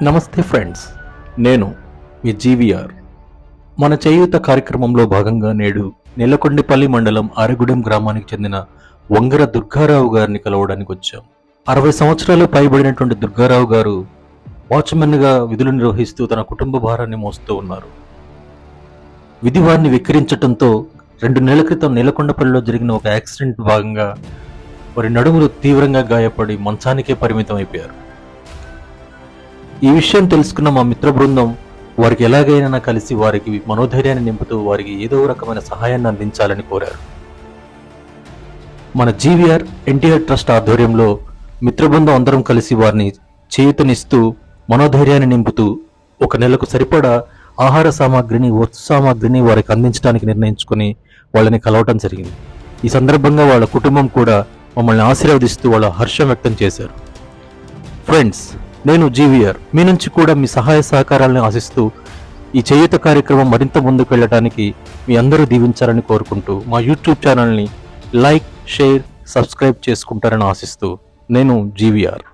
నమస్తే ఫ్రెండ్స్, నేను మీ జీవీఆర్. మన చేయూత కార్యక్రమంలో భాగంగా నేడు నెలకొండపల్లి మండలం ఆరగూడెం గ్రామానికి చెందిన వంగర దుర్గారావు గారిని కలవడానికి వచ్చాం. 60 సంవత్సరాలు పైబడినటువంటి దుర్గారావు గారు వాచ్మెన్గా విధులు నిర్వహిస్తూ తన కుటుంబ భారాన్ని మోస్తూ ఉన్నారు. విధి వారిని వెక్కిరించడంతో 2 నెలల క్రితం నెలకొండపల్లిలో జరిగిన ఒక యాక్సిడెంట్ భాగంగా వారి నడుములు తీవ్రంగా గాయపడి మంచానికే పరిమితం అయిపోయారు. ఈ విషయం తెలుసుకున్న మా మిత్ర బృందం వారికి ఎలాగైనా కలిసి వారికి మనోధైర్యాన్ని నింపుతూ వారికి ఏదో రకమైన సహాయాన్ని అందించాలని కోరారు. మన జీవీఆర్ ఎన్టీఆర్ ట్రస్ట్ ఆధ్వర్యంలో మిత్రబృందం అందరం కలిసి వారిని చేయూతనిస్తూ మనోధైర్యాన్ని నింపుతూ 1 నెలకు సరిపడా ఆహార సామాగ్రిని, వస్తు సామాగ్రిని వారికి అందించడానికి నిర్ణయించుకొని వాళ్ళని కలవటం జరిగింది. ఈ సందర్భంగా వాళ్ళ కుటుంబం కూడా మమ్మల్ని ఆశీర్వదిస్తూ వాళ్ళ హర్షం వ్యక్తం చేశారు. ఫ్రెండ్స్, నేను జీవీఆర్ మీ నుంచి కూడా మీ సహాయ సహకారాలను ఆశిస్తూ ఈ చేయూత కార్యక్రమం మరింత ముందుకు వెళ్ళడానికి మీ అందరూ దీవించాలని కోరుకుంటూ మా యూట్యూబ్ ఛానల్ని లైక్, షేర్, సబ్స్క్రైబ్ చేసుకుంటారని ఆశిస్తూ నేను జీవీఆర్.